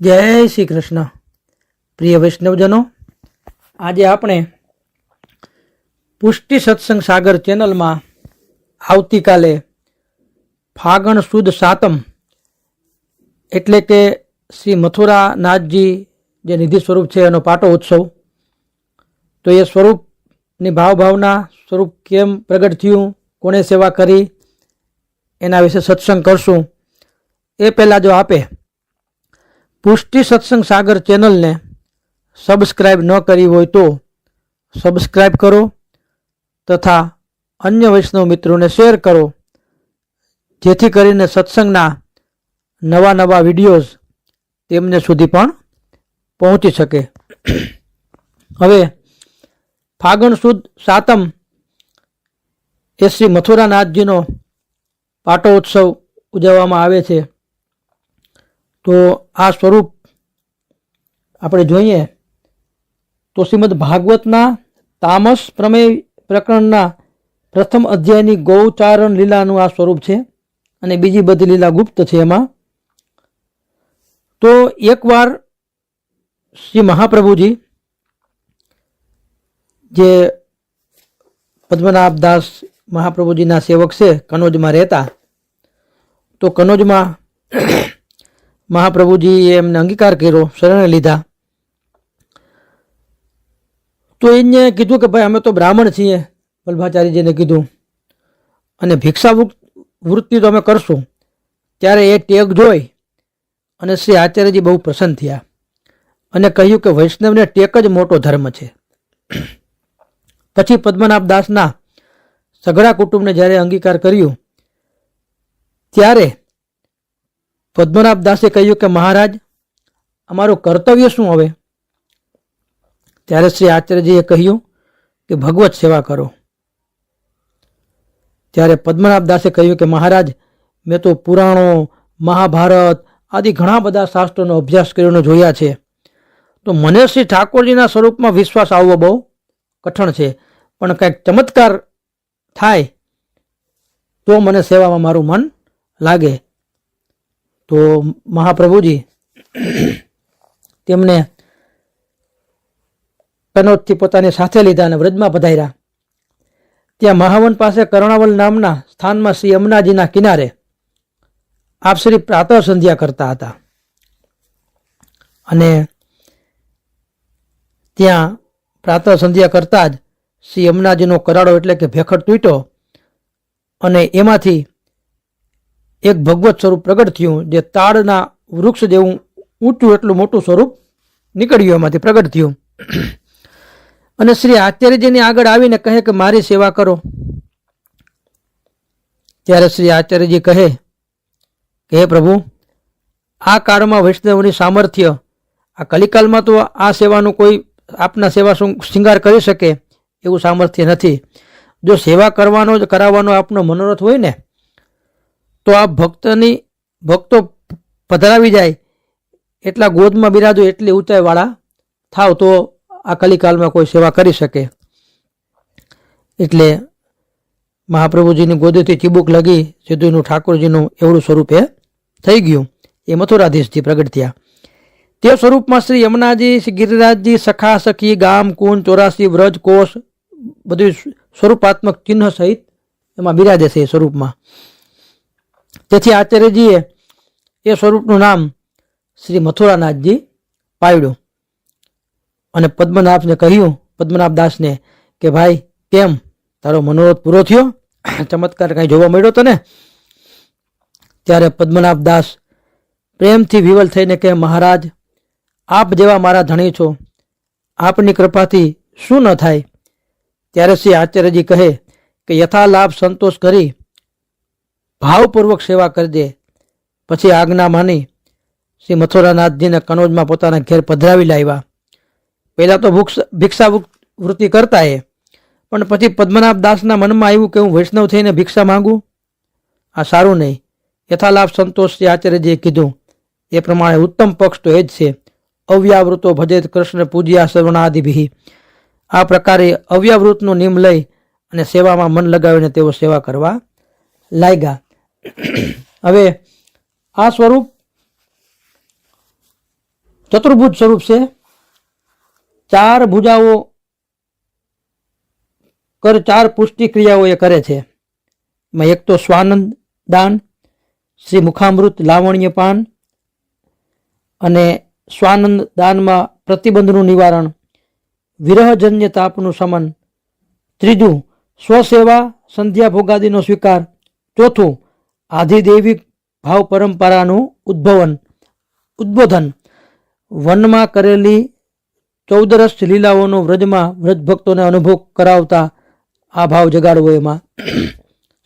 જય શ્રી કૃષ્ણ. પ્રિય વૈષ્ણવજનો, આજે આપણે પુષ્ટિ સત્સંગ સાગર ચેનલમાં આવતીકાલે ફાગણ સુદ સાતમ એટલે કે શ્રી મથુરાનાથજી જે નિધિ સ્વરૂપ છે એનો પાટો ઉત્સવ. તો એ સ્વરૂપની ભાવના સ્વરૂપ કેમ પ્રગટ થયું, કોણે સેવા કરી, એના વિશે સત્સંગ કરશું. એ પહેલાં જો આપે પુષ્ટિ સત્સંગ સાગર ચેનલને સબસ્ક્રાઈબ ન કરી હોય તો સબસ્ક્રાઈબ કરો તથા અન્ય વૈષ્ણવ મિત્રોને શેર કરો, જેથી કરીને સત્સંગના નવા નવા વિડીયોઝ તેમને સુધી પણ પહોંચી શકે. હવે ફાગણ સુદ સાતમ એ શ્રી મથુરાનાથજીનો પાટો ઉત્સવ ઉજવવામાં આવે છે. તો આ સ્વરૂપ આપણે જોઈએ તો શ્રીમદ ભાગવતના તામસ પ્રમેય પ્રકરણના પ્રથમ અધ્યાયની ગૌચારણ લીલાનું આ સ્વરૂપ છે અને બીજી બધી લીલા ગુપ્ત છે. એમાં તો એકવાર શ્રી મહાપ્રભુજી જે પદ્મનાભદાસ મહાપ્રભુજીના સેવક છે, કનોજમાં રહેતા, તો કનોજમાં મહાપ્રભુજીએ એમને અંગીકાર કર્યો, શરણે લીધા. તો એને કીધું કે ભાઈ અમે તો બ્રાહ્મણ છીએ, વલ્ભાચાર્યજીને કીધું, અને ભિક્ષા વૃત્તિ તો અમે કરશું. ત્યારે એ ટેગ જોઈ અને શ્રી આચાર્યજી બહુ પ્રસન્ન થયા અને કહ્યું કે વૈષ્ણવને ટેક જ મોટો ધર્મ છે. પછી પદ્મનાભદાસના સઘળા કુટુંબને જ્યારે અંગીકાર કર્યું ત્યારે પદ્મનાભદાસે કહ્યું કે મહારાજ, અમારું કર્તવ્ય શું હવે? ત્યારે શ્રી આચાર્યજીએ કહ્યું કે ભગવત સેવા કરો. ત્યારે પદ્મનાભદાસે કહ્યું કે મહારાજ, મેં તો પુરાણો, મહાભારત આદિ ઘણા બધા શાસ્ત્રોનો અભ્યાસ કરીને જોયા છે, તો મને શ્રી ઠાકોરજીના સ્વરૂપમાં વિશ્વાસ આવવો બહુ કઠણ છે, પણ કંઈક ચમત્કાર થાય તો મને સેવામાં મારું મન લાગે. તો મહાપ્રભુજી તેમને કનોજથી પોતાની સાથે લીધા અને વ્રજમાં પધાર્યા. ત્યાં મહાવન પાસે કર્ણાવલ નામના સ્થાનમાં શ્રી યમુનાજીના કિનારે આપ શ્રી પ્રાતઃ સંધ્યા કરતા હતા. અને ત્યાં પ્રાતઃ સંધ્યા કરતા જ શ્રી યમુનાજીનો કરાડો એટલે કે ભેખડ તૂટ્યો અને એમાંથી એક ભગવત સ્વરૂપ પ્રગટ થયું, જે તાડના વૃક્ષ જેવું ઊંચું એટલું મોટું સ્વરૂપ નીકળ્યું, એમાંથી પ્રગટ થયું. અને શ્રી આચાર્યજીની આગળ આવીને કહે કે મારી સેવા કરો. ત્યારે શ્રી આચાર્યજી કહે કે હે પ્રભુ, આ કાળમાં વૈષ્ણવની સામર્થ્ય, આ કલિકાલમાં તો આ સેવાનું કોઈ આપના સેવા શૃંગાર કરી શકે એવું સામર્થ્ય નથી. જો સેવા કરાવવાનો આપનો મનોરથ હોય ને તો આ ભક્તો પધરાવી જાય એટલા ગોદમાં બિરાજો, એટલી ઊંચાઈવાળા થાવ તો આ કલિકાલમાં કોઈ સેવા કરી શકે. એટલે મહાપ્રભુજીની ગોદેથી ચીબુક લગી સીધું ઠાકોરજીનું એવડું સ્વરૂપ એ થઈ ગયું. એ મથુરાધીશજી પ્રગટ થયા. તે સ્વરૂપમાં શ્રી યમુનાજી, શ્રી ગિરિરાજજી, સખા સખી, ગામ, કુંજ, 84 વ્રજ, કોષ બધું સ્વરૂપાત્મક ચિહ્ન સહિત એમાં બિરાજે છે એ સ્વરૂપમાં. તેથી આચાર્યજીએ એ સ્વરૂપનું નામ શ્રી મથુરાનાથજી પાડ્યું. અને પદ્મનાભદાસને કે ભાઈ, કેમ તારો મનોરથ પૂરો થયો? ચમત્કાર કાંઈ જોવા મળ્યો તને? ત્યારે પદ્મનાભદાસ પ્રેમથી વિવલ થઈને કે મહારાજ, આપ જેવા મારા ધણી છો, આપની કૃપાથી શું ન થાય? ત્યારે શ્રી આચાર્યજી કહે કે યથાલાભ સંતોષ કરી ભાવપૂર્વક સેવા કરજે. પછી આજ્ઞા માની શ્રી મથુરાનાથજીને કનોજમાં પોતાના ઘેર પધરાવી લાવ્યા. પહેલાં તો ભિક્ષા વૃત્તિ કરતા એ, પણ પછી પદ્મનાભદાસના મનમાં આવ્યું કે હું વૈષ્ણવ થઈને ભિક્ષા માંગું, આ સારું નહીં. યથાલાભ સંતોષ શ્રી આચાર્યજીએ કીધું એ પ્રમાણે ઉત્તમ પક્ષ તો એ જ છે, અવ્યાવૃતો ભજેત કૃષ્ણ પૂજ્યા શ્રવણાદિભિ. આ પ્રકારે અવ્યાવૃતનો નિયમ લઈ અને સેવામાં મન લગાવીને તેઓ સેવા કરવા લાગ્યા. હવે આ સ્વરૂપ ચતુર્ભુજ સ્વરૂપ છે. 4 ભુજાઓ 4 પુષ્ટિ ક્રિયાઓ એ કરે છે. એમાં એક તો સ્વાનંદ દાન, શ્રી મુખામૃત લાવણ્ય પાન, અને સ્વાનંદ દાનમાં પ્રતિબંધનું નિવારણ, વિરહજન્ય તાપનું શમન. ત્રીજું સ્વસેવા સંધ્યા ભોગાદિનો સ્વીકાર. ચોથું આધિદૈવિક ભાવ પરંપરાનું ઉદ્બોધન. વનમાં કરેલી 14 રસ લીલાઓનો વ્રજમાં વ્રજ ભક્તોને અનુભવ કરાવતા આ ભાવ જગાડવો. એમાં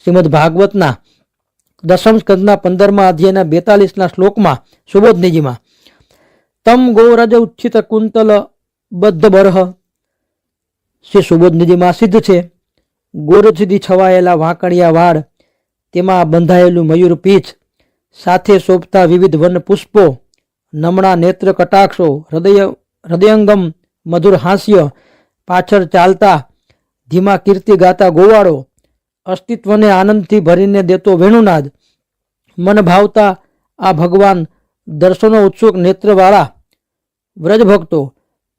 શ્રીમદ ભાગવતના 10મ સ્કંદના 15મા અધ્યાયના 42ના શ્લોકમાં સુબોધનીજીમાં તમ ગોરજ ઉચ્છિત કુંતલ બદ્ધ બરહ, શ્રી સુબોધનીજીમાં સિદ્ધ છે. ગોરજથી છવાયેલા વાંકડિયા વાળ, તેમાં બંધાયેલું મયુર પીછ, સાથે શોભતા વિવિધ વન પુષ્પો, નમણા નેત્ર કટાક્ષો, હૃદયંગમ મધુર હાસ્ય, પાછળ ચાલતા ધીમા કીર્તિ ગાતા ગોવાળો, અસ્તિત્વને આનંદથી ભરીને દેતો વેણુનાદ, મન ભાવતા આ ભગવાન, દર્શનો ઉત્સુક નેત્રવાળા વ્રજ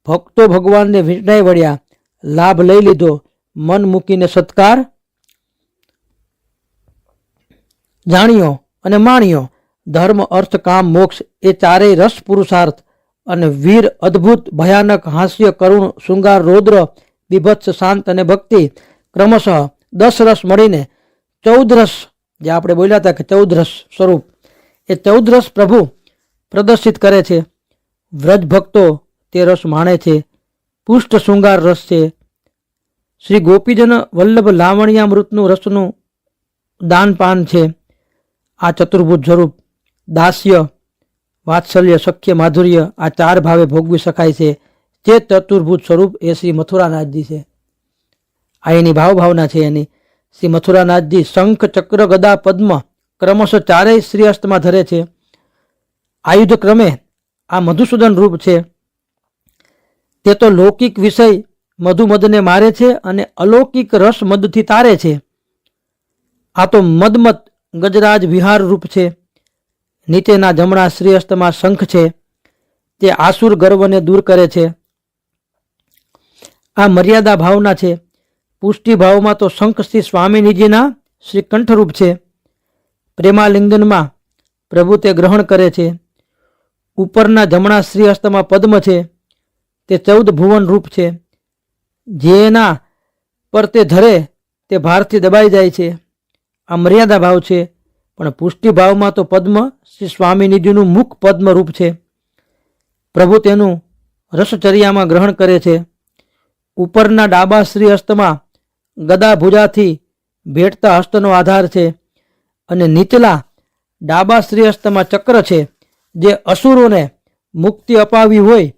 ભક્તો ભગવાનને વિષ્ણાઈ વળ્યા, લાભ લઈ લીધો, મન મૂકીને સત્કાર જાણ્યો અને માણ્યો. ધર્મ અર્થ કામ મોક્ષ એ ચારેય રસ પુરુષાર્થ અને વીર અદ્ભુત ભયાનક હાસ્ય કરુણ શૃંગાર રૌદ્ર બીભત્સ શાંત અને ભક્તિ ક્રમશઃ 10 રસ મળીને 14 રસ, જે આપણે બોલ્યા હતા કે 14 રસ સ્વરૂપ, એ 14 રસ પ્રભુ પ્રદર્શિત કરે છે. વ્રજ ભક્તો તે રસ માણે છે. પુષ્ટ શૃંગાર રસ છે. શ્રી ગોપીજન વલ્લભ લાવણ્યામૃતનું રસનું દાનપાન છે. આ ચતુર્ભુજ સ્વરૂપ દાસ્ય વાત્સલ્ય સખ્ય માધુર્ય આ 4 ભાવે ભોગવી શકાય છે. જે ચતુર્ભુજ સ્વરૂપ એ શ્રી મથુરાનાથજી છે. આ એની ભાવના છે. એની શ્રી મથુરાનાથજી શંખ ચક્ર ગદા પદ્મ ક્રમશઃ 4 શ્રીહસ્તમાં ધરે છે. આયુધ ક્રમે આ મધુસૂદન રૂપ છે. તે તો લૌકિક વિષય મધુમદને મારે છે અને અલૌકિક રસ મદથી તારે છે. આ તો મદમત ગજરાજ વિહાર રૂપ છે. નીચેના જમણા શ્રીહસ્તમાં શંખ છે. તે આસુર ગર્વને દૂર કરે છે. આ મર્યાદા ભાવના છે. પુષ્ટિ ભાવમાં તો શંખ શ્રી સ્વામિનીજીના શ્રી કંઠરૂપ છે. પ્રેમાલિંગનમાં પ્રભુ તે ગ્રહણ કરે છે. ઉપરના જમણા શ્રીહસ્તમાં પદ્મ છે. તે 14 ભુવન રૂપ છે. જેના પર તે ધરે તે ભારથી દબાઈ જાય છે. આ મર્યાદા ભાવ છે. પણ પુષ્ટિ ભાવમાં તો પદ્મ શ્રી સ્વામિનીજીનું મુખ પદ્મ રૂપ છે. પ્રભુ તેનું રસચર્યામાં ગ્રહણ કરે છે. ઉપરના ડાબા શ્રીહસ્તમાં ગદા ભુજાથી ભેટતા હસ્તનો આધાર છે અને નીચલા ડાબા શ્રીહસ્તમાં ચક્ર છે. જે અસુરોને મુક્તિ અપાવી હોય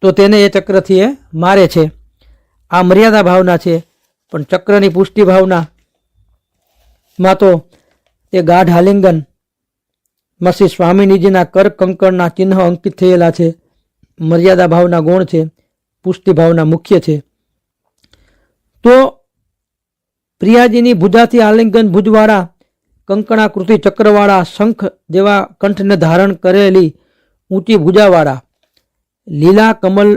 તો તેને એ ચક્રથી એ મારે છે. આ મર્યાદા ભાવના છે. પણ ચક્રની પુષ્ટિ ભાવના માં તો તે ગાઢ આલિંગન માં શ્રી સ્વામિનીજીના કર કંકણના ચિહ્ન અંકિત થયેલા છે. મર્યાદા ભાવના ગૌણ છે. પુષ્ટિ ભાવના મુખ્ય છે. તો પ્રિયાજીની ભુજાથી આલિંગન ભુજવાળા કંકણાકૃતિ ચક્રવાળા શંખ જેવા કંઠને ધારણ કરેલી ઊંચી ભુજાવાળા લીલા કમલ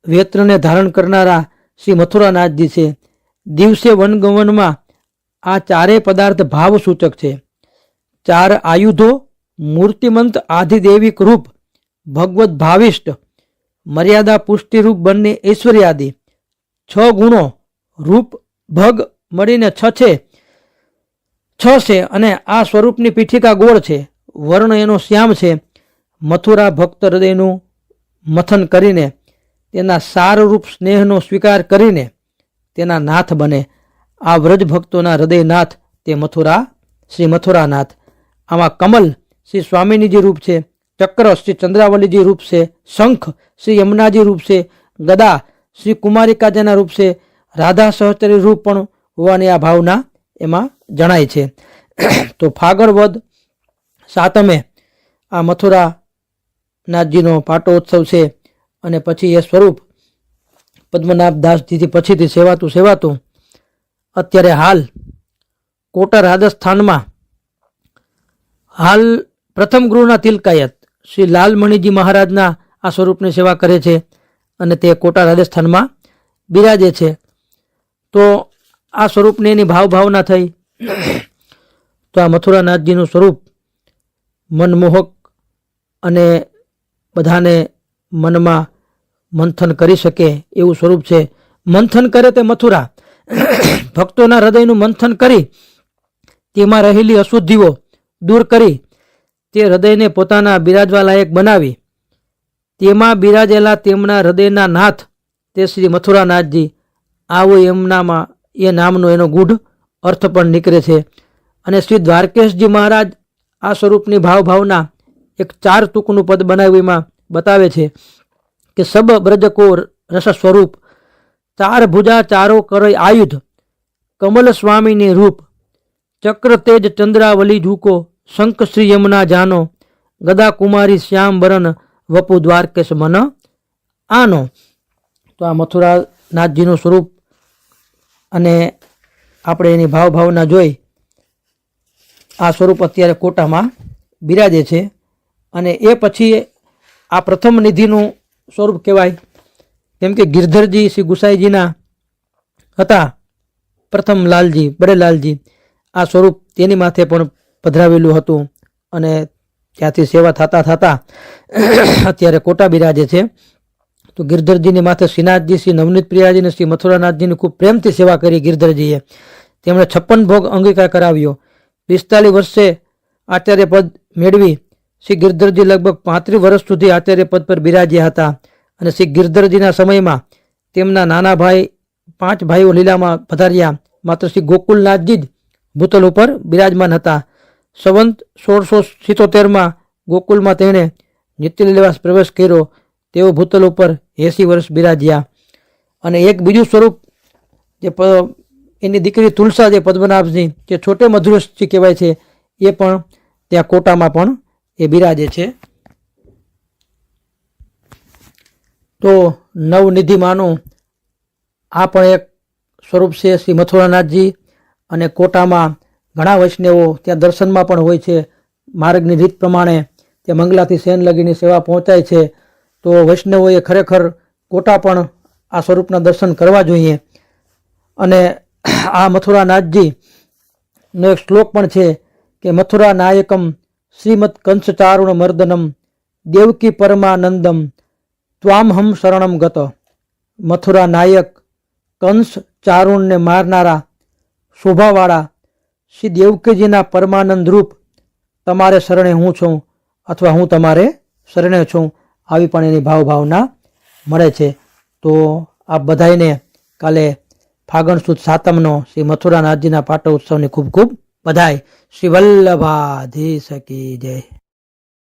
વેત્રને ધારણ કરનારા શ્રી મથુરાનાથજી છે. દિવસે વનગવનમાં આ 4 પદાર્થ ભાવ સૂચક છે. 4 આયુધો મૂર્તિમંત આધિદેવિક રૂપ ભગવત ભાવિષ્ટ મર્યાદા પુષ્ટિ રૂપ બંને ઐશ્વર્યાદિ 6 ગુણો રૂપ ભગ મળીને 6 છે અને આ સ્વરૂપની પીઠિકા ગોળ છે. વર્ણ એનો શ્યામ છે. મથુરા ભક્ત હૃદયનું મથન કરીને તેના સારરૂપ સ્નેહનો સ્વીકાર કરીને તેના નાથ બને. આ વ્રજ ભક્તોના હૃદયનાથ તે શ્રી મથુરાનાથ. આમાં કમલ શ્રી સ્વામિનીજી રૂપ છે. ચક્ર શ્રી ચંદ્રાવલીજી રૂપ છે. શંખ શ્રી યમુનાજી રૂપ છે. ગદા શ્રી કુમારિકાજીના રૂપ છે. રાધા સહચરી રૂપ પણ હોવાની આ ભાવના એમાં જણાય છે. તો ફાગણ વદ 7મે આ મથુરાનાથજીનો પાટોત્સવ છે અને પછી એ સ્વરૂપ પદ્મનાભ દાસજીથી પછીથી સેવાતું અત્યારે હાલ કોટર રાજસ્થાનમાં હાલ પ્રથમ ગૃહના તિલકાયત શ્રી લાલમણીજી મહારાજના આ સ્વરૂપની સેવા કરે છે અને તે કોટા રાજસ્થાનમાં બિરાજે છે. તો આ સ્વરૂપની એની ભાવના થઈ. તો આ મથુરાનાથજીનું સ્વરૂપ મનમોહક અને બધાને મનમાં મંથન કરી શકે એવું સ્વરૂપ છે. મંથન કરે તે મથુરા, ભક્તોના હૃદયનું મંથન કરી તેમાં રહેલી અશુદ્ધિઓ દૂર કરી તે હૃદયને પોતાના બિરાજવા લાયક બનાવી તેમાં બિરાજેલા તેમના હૃદયના નાથ તે શ્રી મથુરાનાથજી, આવો એમનામાં એ નામનો એનો ગૂઢ અર્થ પણ નીકળે છે. અને શ્રી દ્વારકેશજી મહારાજ આ સ્વરૂપની ભાવના એક 4 ટૂંકનું પદ બનાવીમાં બતાવે છે કે સબ બ્રજકો રસ સ્વરૂપ, 4 ભુજા 4 કરે આયુધ, કમલ સ્વામીની રૂપ, ચક્ર તેજ ચંદ્રાવલી ઝૂકો, શંખ શ્રી યમુના જાનો, ગદા કુમારી શ્યામ બરન, વપુ દ્વારકેશ મન આનો. તો આ મથુરાનાથજીનું સ્વરૂપ અને આપણે એની ભાવના જોઈ. આ સ્વરૂપ અત્યારે કોટામાં બિરાજે છે. અને એ પછી આ પ્રથમ નિધિનું સ્વરૂપ કહેવાય, કેમ કે ગિરધરજી શ્રી ગુસાઈજીના હતા, પ્રથમ લાલજી બડે લાલજી, આ સ્વરૂપ તેની માથે પણ પધરાવેલું હતું અને ત્યાંથી સેવા થતા અત્યારે કોટા બિરાજે છે. તો ગિરધરજીની માથે શ્રીનાથજી, શ્રી નવનીત પ્રિયાજી અને શ્રી મથુરાનાથજીની ખૂબ પ્રેમથી સેવા કરી ગિરધરજીએ. તેમણે 56 ભોગ અંગીકાર કરાવ્યો. 45 વર્ષે આચાર્ય પદ મેળવી શ્રી ગિરધરજી લગભગ 35 વર્ષ સુધી આચાર્ય પદ પર બિરાજ્યા હતા. અને શ્રી ગિરધરજીના સમયમાં તેમના નાના ભાઈ 5 ભાઈઓ લીલામાં પધાર્યા. માત્ર શ્રી ગોકુલનાથજી જ ભૂતલ ઉપર બિરાજમાન હતા. સંવંત 1677માં ગોકુલમાં તેણે નિત્ય લીલાવાસ પ્રવેશ કર્યો. તેઓ ભૂતલ ઉપર 80 વર્ષ બિરાજ્યા. અને એક બીજું સ્વરૂપ જે એની દીકરી તુલસા જે પદ્મનાભજી જે છોટે મધુરજી કહેવાય છે, એ પણ ત્યાં કોટામાં પણ એ બિરાજે છે. તો નવનિધિમાંનું આ પણ એક સ્વરૂપ છે શ્રી મથુરાનાથજી. અને કોટામાં ઘણા વૈષ્ણવો ત્યાં દર્શનમાં પણ હોય છે. માર્ગની રીત પ્રમાણે ત્યાં મંગલાથી સેન લગીની સેવા પહોંચાય છે. તો વૈષ્ણવોએ ખરેખર કોટા પણ આ સ્વરૂપના દર્શન કરવા જોઈએ. અને આ મથુરાનાથજીનો એક શ્લોક પણ છે કે મથુરા નાયકમ શ્રીમદ કંસચારુણ મર્દનમ દેવકી પરમાનંદમ ત્વામહમ શરણમ ગત. મથુરા નાયક કંસ ચારુણને મારનારા શોભાવાળા શ્રી દેવકીજીના પરમાનંદ રૂપ તમારે શરણે હું છું, અથવા હું તમારે શરણે છું, આવી પણ એની ભાવના મળે છે. તો આ બધાઈને કાલે ફાગણ સુદ 7મનો શ્રી મથુરાનાથજીના પાટોત્સવની ખૂબ ખૂબ બધાઈ. શ્રી વલ્લભાધીશ કી જય.